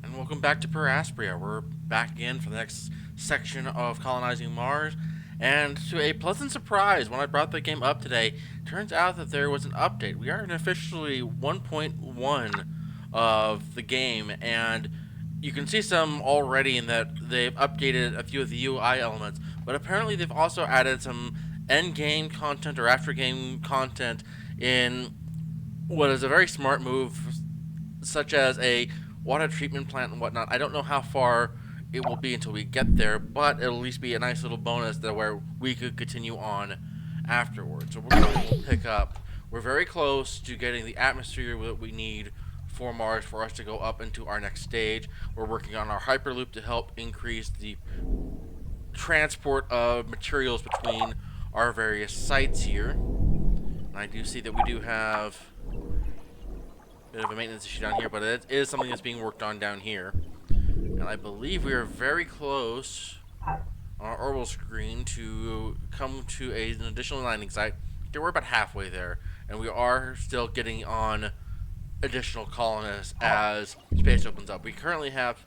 And welcome back to Aspera. We're back again for the next section of colonizing Mars. And to a pleasant surprise, when I brought the game up today, turns out that there was an update. We are in officially 1.1 of the game, and you can see some already in that they've updated a few of the UI elements, but apparently they've also added some end game content or after game content in what is a very smart move, such as a water treatment plant and whatnot. I don't know how far it will be until we get there, but it'll at least be a nice little bonus that where we could continue on afterwards. So we're going to pick up. We're very close to getting the atmosphere that we need for Mars for us to go up into our next stage. We're working on our hyperloop to help increase the transport of materials between our various sites here. And I do see that we do have bit of a maintenance issue down here, but it is something that's being worked on down here. And I believe we are very close on our orbital screen to come to an additional landing site. Okay, we're about halfway there, and we are still getting on additional colonists as space opens up. We currently have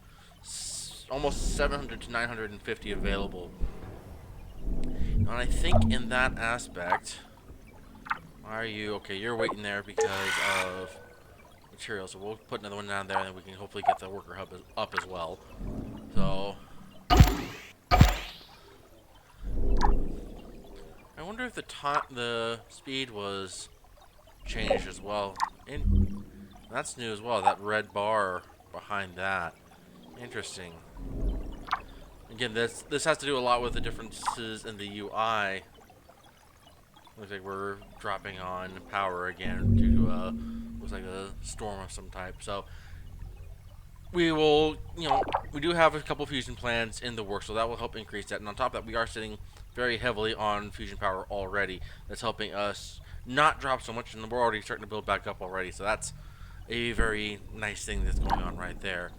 almost 700 to 950 available. And I think in that aspect, are you okay? You're waiting there because of material, so we'll put another one down there, and then we can hopefully get the worker hub up as well. So I wonder if the speed was changed as well. That's new as well. That red bar behind that, interesting. Again, this has to do a lot with the differences in the UI. Looks like we're dropping on power again due to looks like a storm of some type. So we will, we do have a couple fusion plants in the works, so that will help increase that. And on top of that, we are sitting very heavily on fusion power already. That's helping us not drop so much, and we're already starting to build back up already. So that's a very nice thing that's going on right there.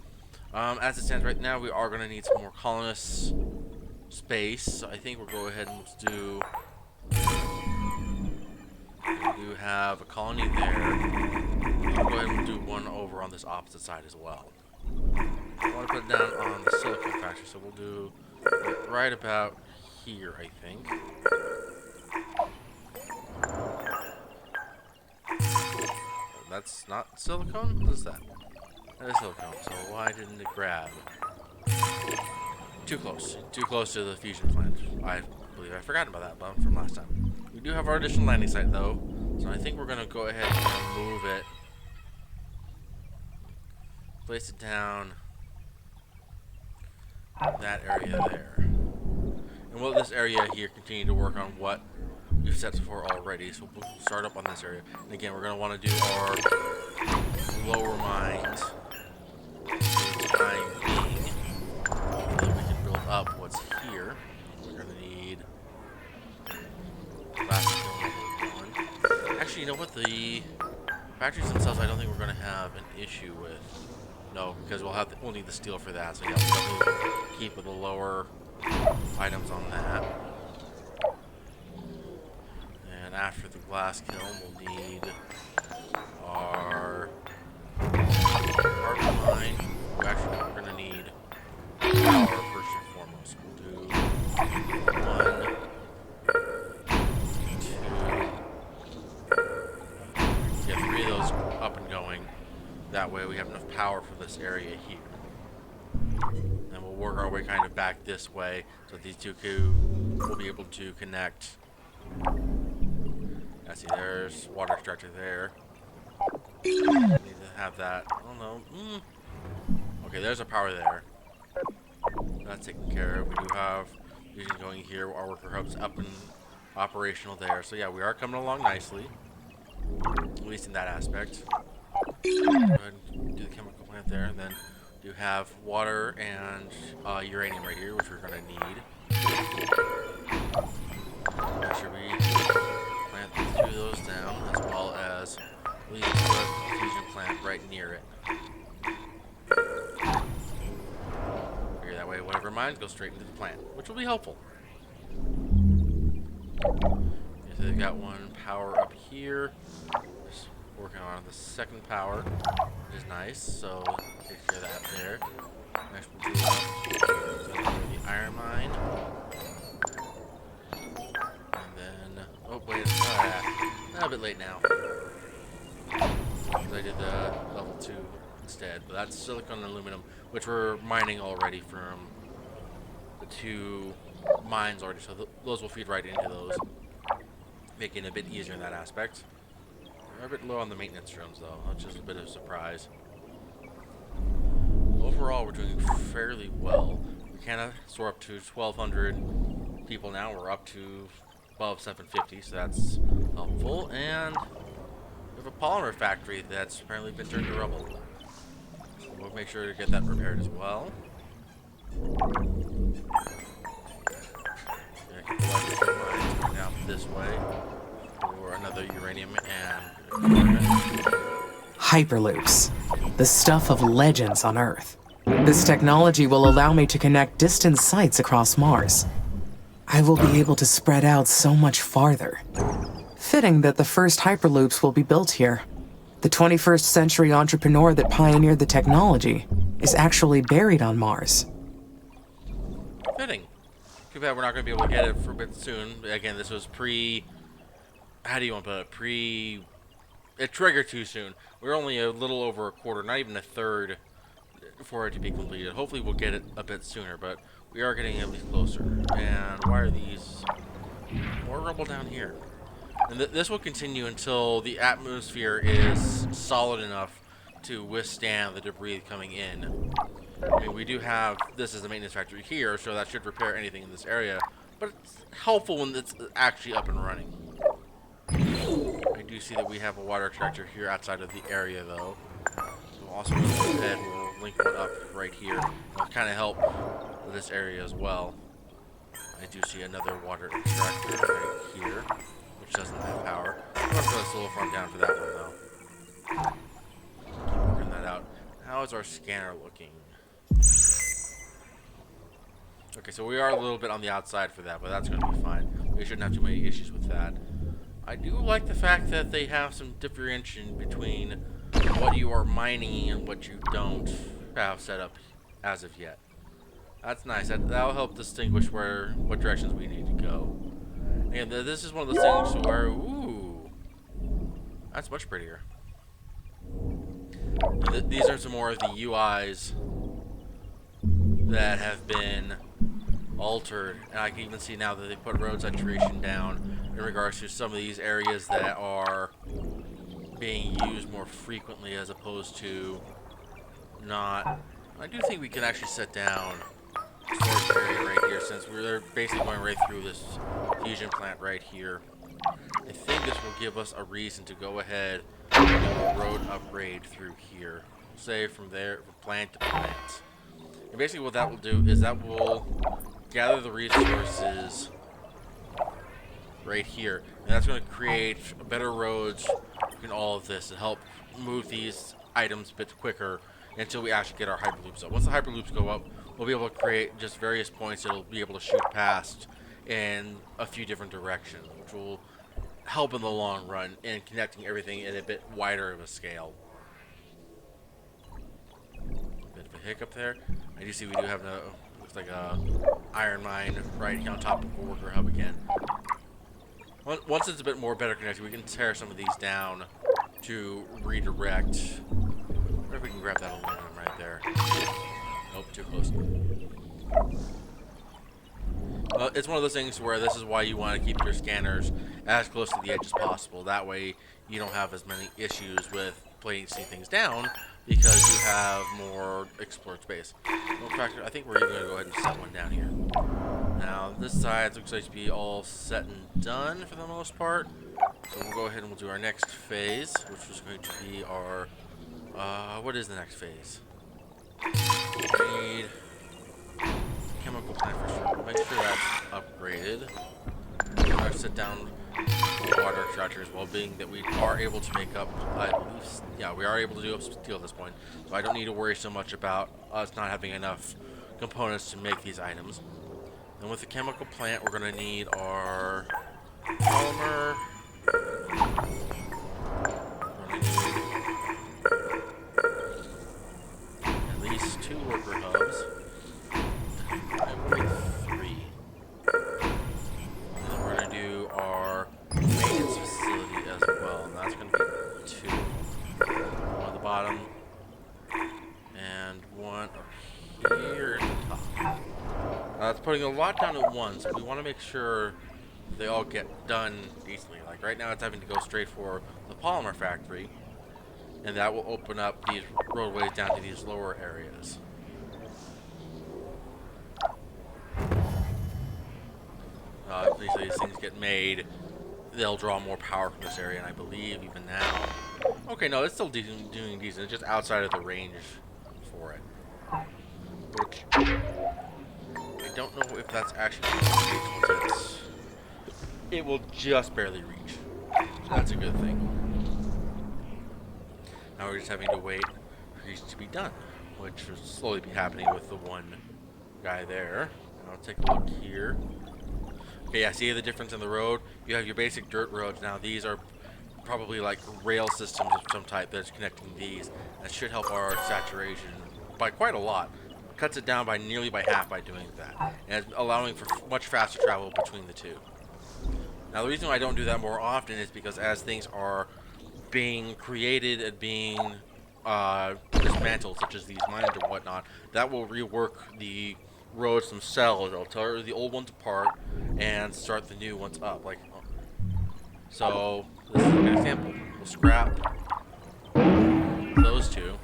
As it stands right now, we are going to need some more colonists space. So I think we'll go ahead and let's do. We do have a colony there. We'll go ahead and do one over on this opposite side as well. I want to put it down on the silicon factory, so we'll do it right about here, I think. Oh, that's not silicone? What is that? That is silicone, so why didn't it grab? Too close. Too close to the fusion plant. I believe I forgot about that bump from last time. We do have our additional landing site, though, so I think we're going to go ahead and move it. Place it down that area there. And we'll let this area here continue to work on what we've set for already. So we'll start up on this area. And again, we're going to want to do our lower mines for the time being. And then we can build up what's here. We're going to need last one. Actually, you know what? The factories themselves, I don't think we're going to have an issue with. No, because we'll need the steel for that. So yeah, we'll definitely keep with the lower items on that. And after the glass kiln, we'll need our carbon mine. Actually, no, we're going to need power first and foremost. We'll do 1, 2, get 3 of those up and going. That way we have enough power for this area here. And we'll work our way kind of back this way so these two will be able to connect. I see there's water extractor there. Need to have that. Oh no. Okay, there's our power there. That's taken care of. We do have fusion going here. Our worker hub's up and operational there. So yeah, we are coming along nicely. At least in that aspect. Go ahead and do the chemical plant there, and then do have water and uranium right here, which we're going to need. Make sure we plant 2 of those down, as well as we need to put a fusion plant right near it. Figure that way, whatever mines go straight into the plant, which will be helpful. Okay, so they've got one power up here. working on the second power, which is nice. So take care of that there. Next we'll do the iron mine, and then wait, a bit late now. Because I did the level 2 instead, but that's silicon and aluminum, which we're mining already from the 2 mines already, so those will feed right into those, making it a bit easier in that aspect. We're a bit low on the maintenance rooms though, which is a bit of a surprise. Overall, we're doing fairly well. We soar up to 1,200 people now. We're up to above 750, so that's helpful. And we have a polymer factory that's apparently been turned to rubble. We'll make sure to get that repaired as well. Keep the electric mines going down this way for another uranium and Hyperloops, the stuff of legends on Earth. This technology will allow me to connect distant sites across Mars. I will be able to spread out so much farther. Fitting that the first Hyperloops will be built here. The 21st century entrepreneur that pioneered the technology is actually buried on Mars. Fitting. Too bad we're not going to be able to get it for a bit soon. Again, this was how do you want to put it? It triggered too soon. We're only a little over a quarter, not even a third, for it to be completed. Hopefully we'll get it a bit sooner, but we are getting at least closer. And why are these more rubble down here? And this will continue until the atmosphere is solid enough to withstand the debris coming in. I mean, we do have this as a maintenance factory here, so that should repair anything in this area, but it's helpful when it's actually up and running. I do see that we have a water extractor here outside of the area, though. We'll also go ahead, we'll link one up right here. It'll kind of help with this area as well. I do see another water extractor right here, which doesn't have power. I'm going to put a solar farm down for that one, though. Keep working that out. How is our scanner looking? Okay, so we are a little bit on the outside for that, but that's going to be fine. We shouldn't have too many issues with that. I do like the fact that they have some differentiation between what you are mining and what you don't have set up as of yet. That's nice. That'll help distinguish what directions we need to go. And this is one of those things where, ooh, that's much prettier. These are some more of the UIs that have been altered, and I can even see now that they put road saturation down in regards to some of these areas that are being used more frequently as opposed to not. I do think we can actually set down a storage area right here, since we're basically going right through this fusion plant right here. I think this will give us a reason to go ahead and do a road upgrade through here, say from there, from plant to plant. And basically what that will do is that will gather the resources right here, and that's going to create better roads in all of this and help move these items a bit quicker until we actually get our hyperloops up. Once the hyperloops go up, we'll be able to create just various points that'll be able to shoot past in a few different directions, which will help in the long run in connecting everything in a bit wider of a scale. Bit of a hiccup there. I do see we do have looks like a iron mine right here on top of a worker hub again. Once it's a bit more better connected, we can tear some of these down to redirect. Or if we can grab that aluminum right there. Nope, too close. It's one of those things where this is why you want to keep your scanners as close to the edge as possible. That way you don't have as many issues with placing things down because you have more explored space. In fact, I think we're even going to go ahead and set one down here. Now, this side looks like to be all set and done for the most part. So we'll go ahead and we'll do our next phase, which is going to be our... what is the next phase? We need chemical plant for sure. We'll make sure that's upgraded. We're going to set down the water extractor as well, being that we are able to make up, I believe, yeah, we are able to do up steel at this point. So I don't need to worry so much about us not having enough components to make these items. And with the chemical plant, we're going to need our polymer. We're going to need 2 worker hubs. And we'll make 3. And then we're going to do our maintenance facility as well. And that's going to be 2. One at the bottom. And one up here at the top. It's putting a lot down at once. We want to make sure they all get done decently. Like right now it's having to go straight for the polymer factory. And that will open up these roadways down to these lower areas. If these things get made, they'll draw more power from this area, and I believe even now... Okay, no, it's still doing decent. It's just outside of the range for it. Which... I don't know if that's actually the case. It will just barely reach. So that's a good thing. Now we're just having to wait for these to be done, which will slowly be happening with the one guy there. I'll take a look here. Okay, yeah, see the difference in the road? You have your basic dirt roads. Now these are probably like rail systems of some type that's connecting these. That should help our saturation by quite a lot. Cuts it down by nearly by half by doing that. And it's allowing for much faster travel between the two. Now the reason why I don't do that more often is because as things are being created and being dismantled, such as these mines and whatnot, that will rework the roads themselves. It'll tear the old ones apart and start the new ones up. Like, so this is an example. We'll scrap those two,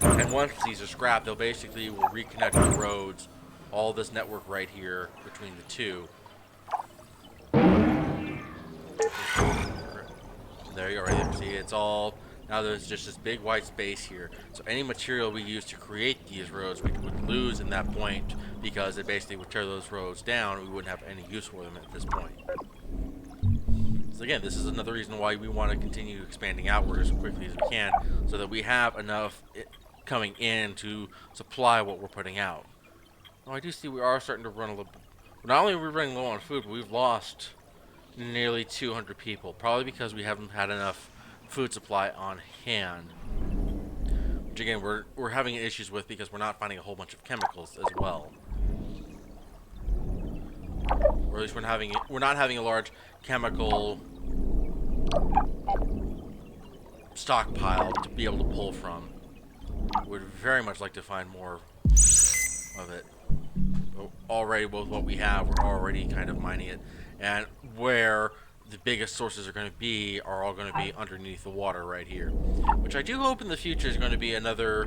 and once these are scrapped, they'll basically will reconnect the roads, all this network right here between the two. There you go, right there. See, it's all, now there's just this big white space here. So any material we use to create these roads, we would lose in that point because it basically would tear those roads down. We wouldn't have any use for them at this point. So again, this is another reason why we want to continue expanding outward as quickly as we can so that we have enough coming in to supply what we're putting out. Oh, I do see we are starting to run a little bit. Not only are we running low on food, but we've lost nearly 200 people, probably because we haven't had enough food supply on hand, which again we're having issues with because we're not finding a whole bunch of chemicals as well, or at least we're not having a large chemical stockpile to be able to pull from. Would very much like to find more of it. But already with what we have, we're already kind of mining it. And where the biggest sources are going to be are all going to be underneath the water right here. Which I do hope in the future is going to be another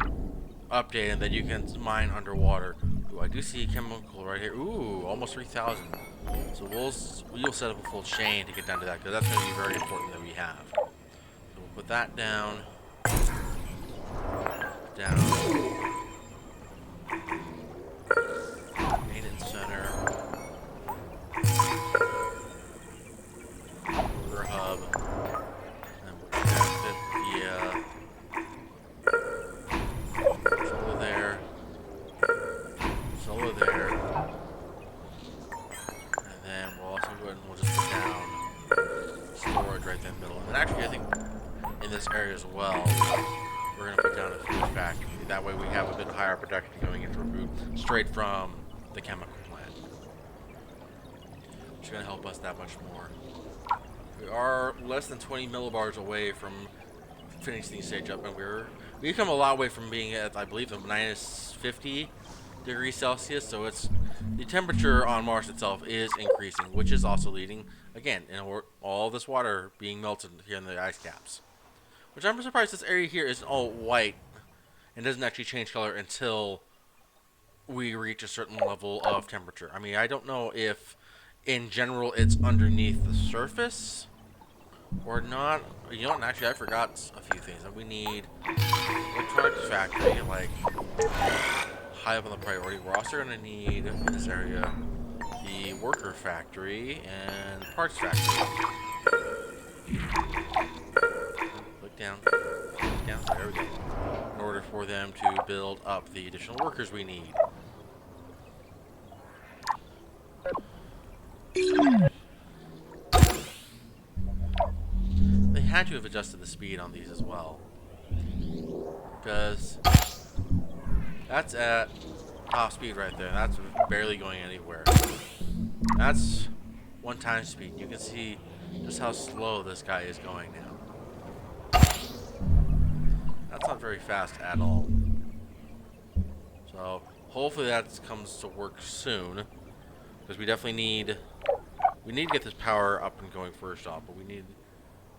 update and that you can mine underwater. Ooh, I do see a chemical right here. Ooh, almost 3,000. So we'll set up a full chain to get down to that because that's going to be very important that we have. So we'll put that down. Maintenance center. Hub, and we'll connect it via solar there, and then we'll also go ahead and we'll just put down storage right there in the middle. And then actually I think in this area as well, we're going to put down a food factory. That way we have a bit higher production going into our food straight from the chemical plant, which is going to help us that much more. We are less than 20 millibars away from finishing the stage up, and we come a long way from being at, I believe, the minus 50 degrees Celsius. So it's the temperature on Mars itself is increasing, which is also leading, again, all this water being melted here in the ice caps. Which I'm surprised this area here isn't all white and doesn't actually change color until we reach a certain level of temperature. I mean, I don't know if in general it's underneath the surface or not. You know what, actually I forgot a few things that we need. Electronics factory, like high up on the priority. We're also going to need in this area the worker factory and parts factory. Look down, there we go. In order for them to build up the additional workers we need. They had to have adjusted the speed on these as well, because That's at top speed right there. That's barely going anywhere. That's 1 time speed. You can see just how slow this guy is going now. That's not very fast at all. So hopefully that comes to work soon, because we definitely need to get this power up and going first off. But we need,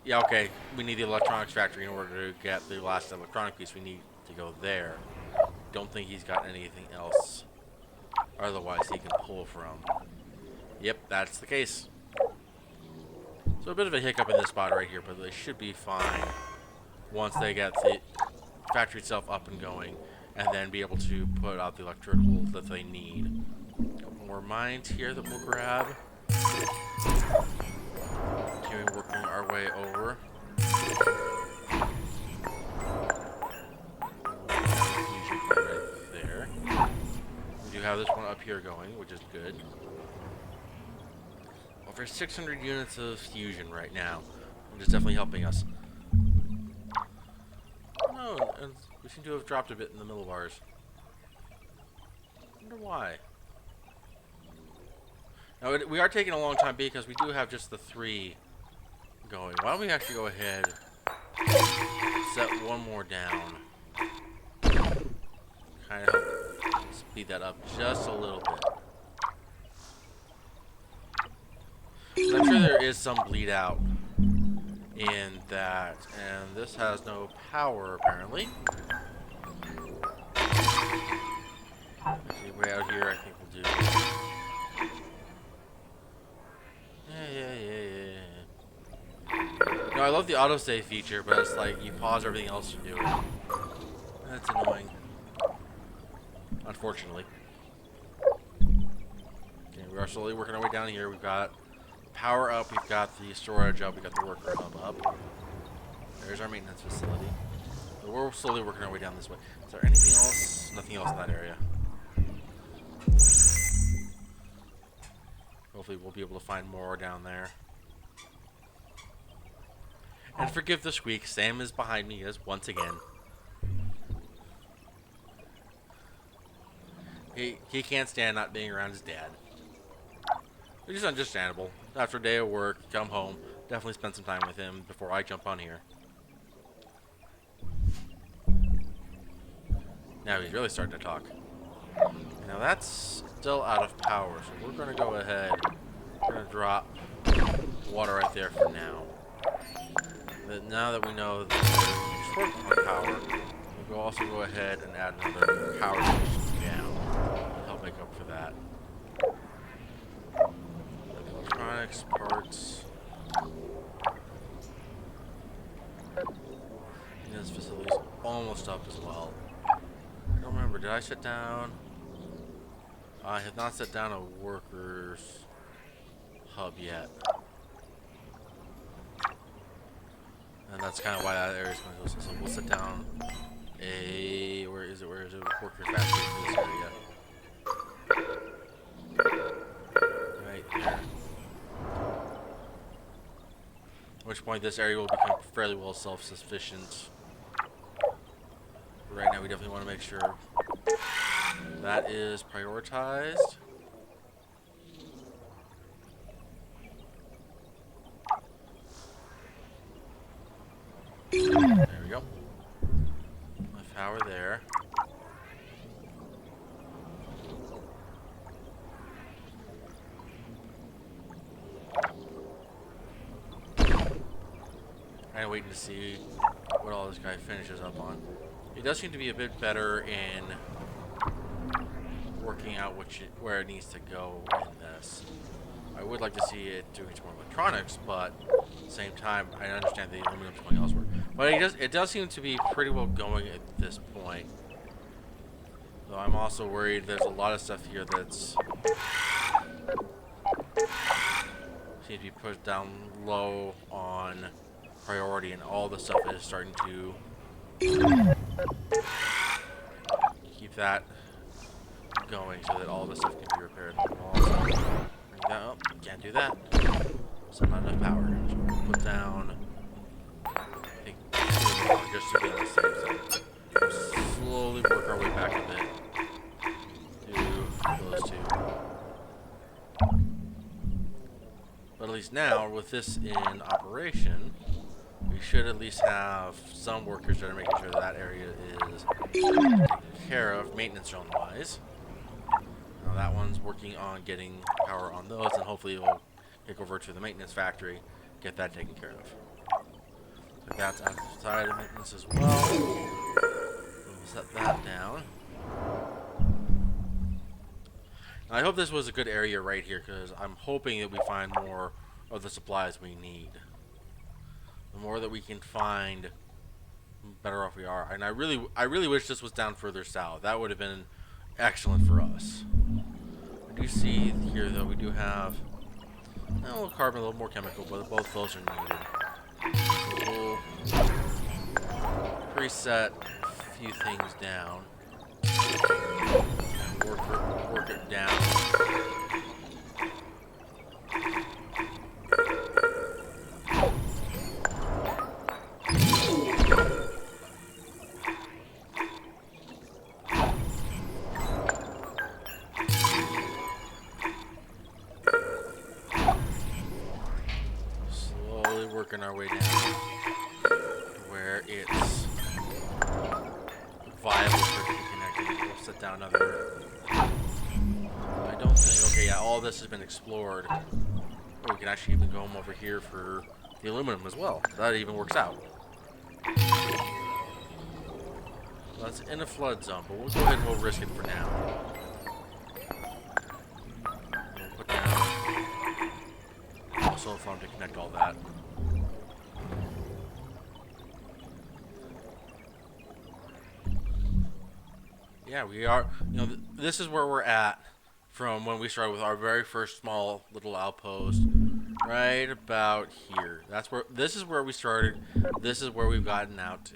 yeah, okay, we need the electronics factory in order to get the last electronic piece. We need to go there. Don't think he's got anything else otherwise he can pull from. Yep, that's the case. So a bit of a hiccup in this spot right here, but they should be fine once they get the factory itself up and going, and then be able to put out the electrical that they need. A couple more mines here that we'll grab. Continuing working our way over. Right there. We do have this one up here going, which is good. Over 600 units of fusion right now, which is definitely helping us. No, and we seem to have dropped a bit in the middle bars. I wonder why. Now, we are taking a long time because we do have just the 3 going. Why don't we actually go ahead, set one more down. Kind of help speed that up just a little bit. I'm sure there is some bleed out in that, and this has no power apparently. Actually, way out here, I think we'll do. Yeah. No, I love the autosave feature, but it's like you pause everything else you do. That's annoying. Unfortunately. Okay, we are slowly working our way down here. We've got power up, we've got the storage up, we've got the worker hub up. There's our maintenance facility. So we're slowly working our way down this way. Is there anything else? Nothing else in that area. Hopefully we'll be able to find more down there. And forgive the squeak, Sam is behind me once again. He can't stand not being around his dad. Which is understandable. After a day of work, come home, definitely spend some time with him before I jump on here. Now he's really starting to talk. Now that's still out of power, so we're going to go ahead. We're going to drop water right there for now. But now that we know that we're short on power, we'll also go ahead and add another power station down to help make up for that. Electronics, parts. And this facility's almost up as well. I don't remember, did I set down? I have not set down a workers hub yet. And that's kind of why that area is going to go. So we'll set down a, where is it, worker factory in this area. Right there. At which point this area will become fairly well self-sufficient. Right now we definitely want to make sure that is prioritized. There we go. Enough power there. Kind of waiting to see what all this guy finishes up on. He does seem to be a bit better in working out where it needs to go in this. I would like to see it doing some more electronics, but at the same time, I understand the aluminum's going elsewhere. But it does seem to be pretty well going at this point. Though I'm also worried there's a lot of stuff here that's seems to be pushed down low on priority, and all the stuff is starting to keep that going so that all the stuff can be repaired. Oh, can't do that. So not enough power. So we'll put down, I think, 2 more just to be on the safe side. We'll slowly work our way back a bit to those two. But at least now, with this in operation, we should at least have some workers that are making sure that area is taken care of, maintenance zone-wise. Now that one's working on getting power on those, and hopefully we'll kick over to the maintenance factory, get that taken care of. So that's outside of maintenance as well. We'll set that down. And I hope this was a good area right here, because I'm hoping that we find more of the supplies we need. The more that we can find, the better off we are. And I really wish this was down further south. That would have been excellent for us. I do see here, though, we do have a little carbon, a little more chemical, but both those are needed. So we'll preset a few things down and work it down. Working our way down to where it's viable for it to be connected. We'll set down another. I don't think. Okay, yeah, all this has been explored. Oh, we can actually even go over here for the aluminum as well. That even works out. Well, that's in a flood zone, but we'll go ahead and we'll risk it for now. We'll put down a solar farm to connect all that. Yeah, we are, this is where we're at from when we started with our very first small little outpost, right about here. This is where we started, this is where we've gotten out to.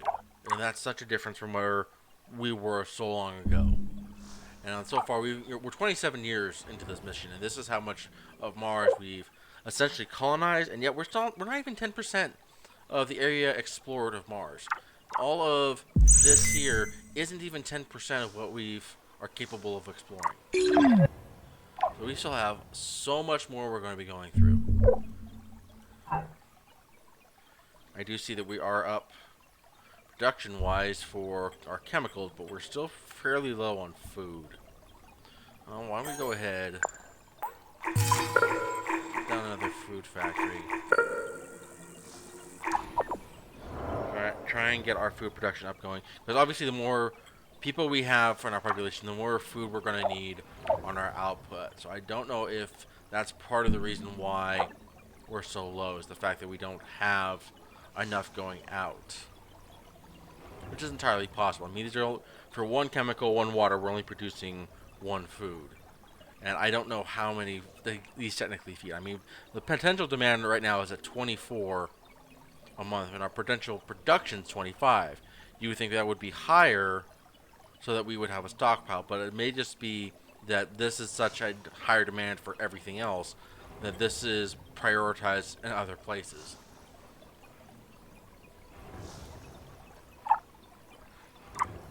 And that's such a difference from where we were so long ago. And so far, we're 27 years into this mission, and this is how much of Mars we've essentially colonized, and yet we're not even 10% of the area explored of Mars. All of this here isn't even 10% of what we are capable of exploring. So we still have so much more we're going to be going through. I do see that we are up production-wise for our chemicals, but we're still fairly low on food. Why don't we go ahead, put down another food factory. Try and get our food production up going, because obviously the more people we have in our population, the more food we're going to need on our output. So I don't know if that's part of the reason why we're so low, is the fact that we don't have enough going out, which is entirely possible. I mean, these are for one chemical, one water, we're only producing one food, and I don't know how many these technically feed. I mean, the potential demand right now is at 24 a month, and our potential production is 25. You would think that would be higher so that we would have a stockpile, but it may just be that this is such a higher demand for everything else that this is prioritized in other places.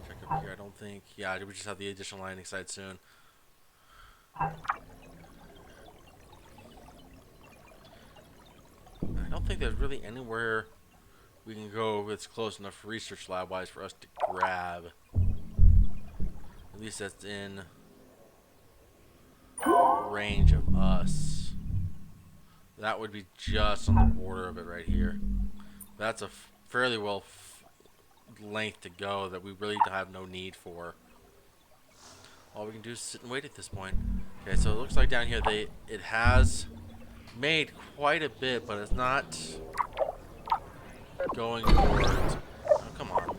Check up here. I don't think, yeah, we just have the additional landing site soon. I don't think there's really anywhere we can go that's close enough research lab wise for us to grab. At least that's in range of us. That would be just on the border of it right here. That's a fairly well length to go that we really have no need for. All we can do is sit and wait at this point. Okay, so it looks like down here it has made quite a bit, but it's not going towards. Oh, come on.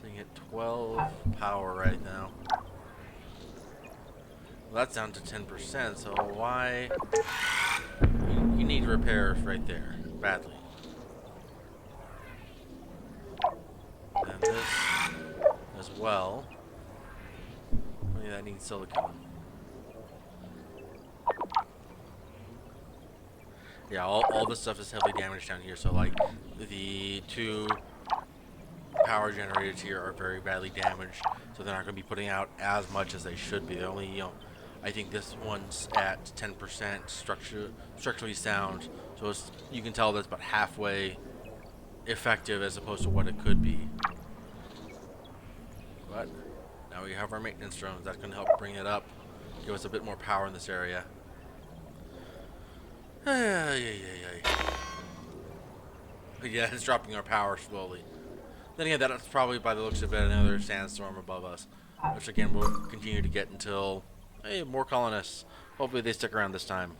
Sitting at 12 power right now. Well, that's down to 10%, so why? You need repairs right there, badly. And this as well. Maybe that needs silicone. Yeah, all this stuff is heavily damaged down here. So like the two power generators here are very badly damaged, so they're not going to be putting out as much as they should be. They're only, I think this one's at 10% structurally sound, so you can tell that's about halfway effective as opposed to what it could be. But now we have our maintenance drones. That's going to help bring it up, give us a bit more power in this area. Yeah, it's dropping our power slowly. Then again, that's probably by the looks of it another sandstorm above us, which again we'll continue to get until more colonists. Hopefully they stick around this time.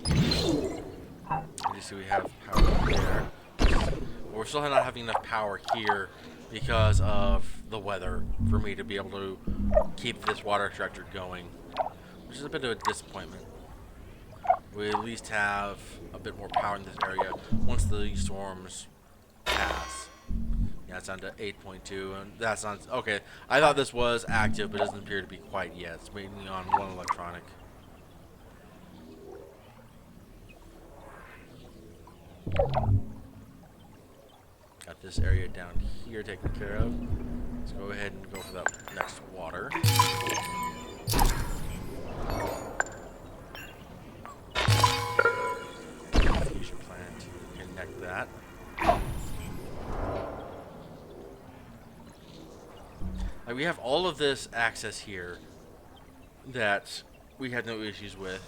You see we have power there. But we're still not having enough power here because of the weather for me to be able to keep this water extractor going, which is a bit of a disappointment. We at least have a bit more power in this area once the storms pass. Yeah, it's down to 8.2, and that's not okay. I thought this was active, but it doesn't appear to be quite yet. It's waiting on one electronic. Got this area down here taken care of. Let's go ahead and go for that next water. That. Like we have all of this access here that we had no issues with,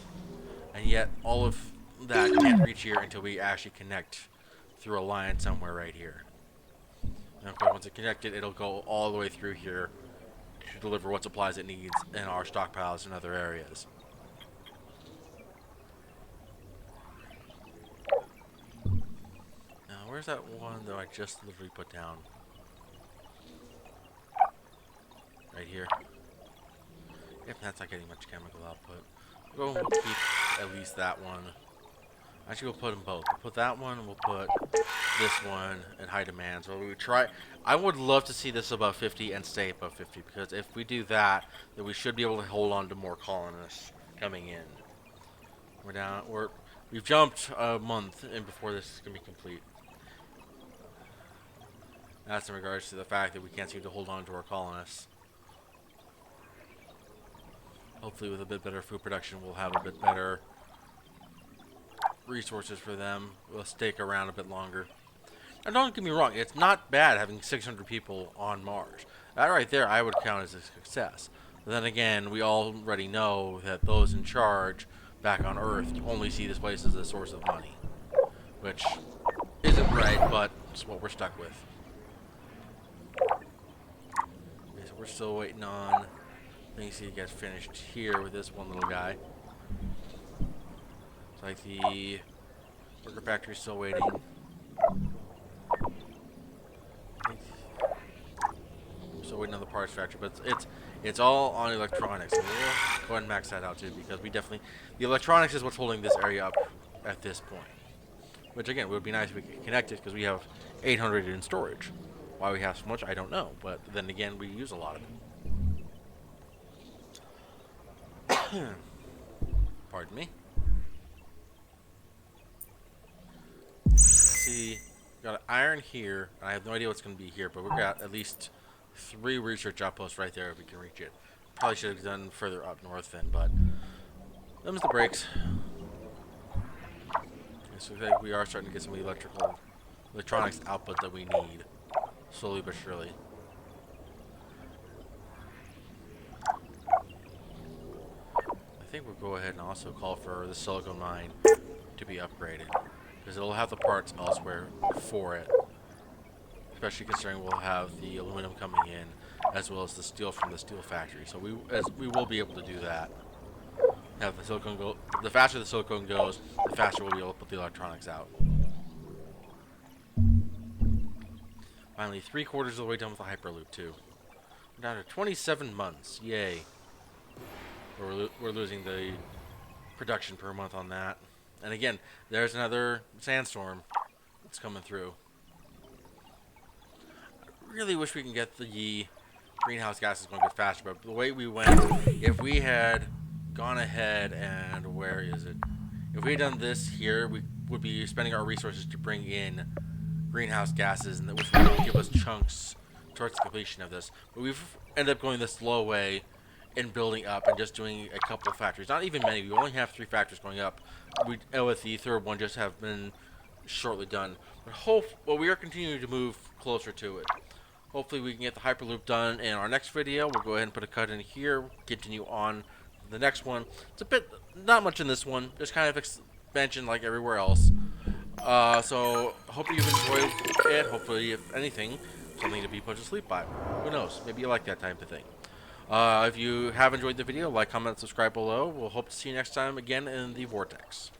and yet all of that can't reach here until we actually connect through a line somewhere right here. And of course, once it's connected, it'll go all the way through here to deliver what supplies it needs in our stockpiles in other areas. Where's that one that I just literally put down? Right here. Yep, that's not getting much chemical output. We'll go and keep at least that one. Actually, we'll put them both. We'll put that one, and we'll put this one in high demand. So we try. I would love to see this above 50 and stay above 50, because if we do that, then we should be able to hold on to more colonists coming in. We've jumped a month in before this is gonna be complete. That's in regards to the fact that we can't seem to hold on to our colonists. Hopefully with a bit better food production, we'll have a bit better resources for them. We'll stick around a bit longer. And don't get me wrong, it's not bad having 600 people on Mars. That right there I would count as a success. But then again, we already know that those in charge back on Earth only see this place as a source of money. Which isn't right, but it's what we're stuck with. Okay, so we're still waiting on things to get finished here with this one little guy. It's like the burger factory's still waiting. I'm still waiting on the parts factory, but it's all on electronics. So we'll go ahead and max that out too, because we definitely the electronics is what's holding this area up at this point. Which again, it would be nice if we could connect it, because we have 800 in storage. Why we have so much, I don't know. But then again, we use a lot of it. Pardon me. See, got iron here. I have no idea what's going to be here, but we've got at least 3 research outposts right there if we can reach it. Probably should have done further up north then, but them's the breaks. Okay, so I think we are starting to get some of the electronics output that we need, slowly but surely. I think we'll go ahead and also call for the silicon mine to be upgraded, because it'll have the parts elsewhere for it, especially considering we'll have the aluminum coming in as well as the steel from the steel factory. So we will be able to do that. Have the silicon go. The faster the silicon goes, the faster we'll be able to put the electronics out. Finally, 3/4 of the way done with the Hyperloop too. We're down to 27 months. Yay! We're losing the production per month on that. And again, there's another sandstorm that's coming through. I really wish we can get the greenhouse gases going a bit faster, but the way we went, if we had gone ahead and where is it? If we had done this here, we would be spending our resources to bring in greenhouse gases, and which would give us chunks towards the completion of this. But we've ended up going the slow way in building up and just doing a couple of factories. Not even many. We only have 3 factories going up. With the third one just have been shortly done. But we are continuing to move closer to it. Hopefully we can get the Hyperloop done in our next video. We'll go ahead and put a cut in here. Continue on to the next one. It's a bit, not much in this one. Just kind of expansion like everywhere else. So hope you've enjoyed it. Hopefully, if anything, something to be put to sleep by. Who knows? Maybe you like that type of thing. If you have enjoyed the video, like, comment, subscribe below. We'll hope to see you next time again in the Vortex.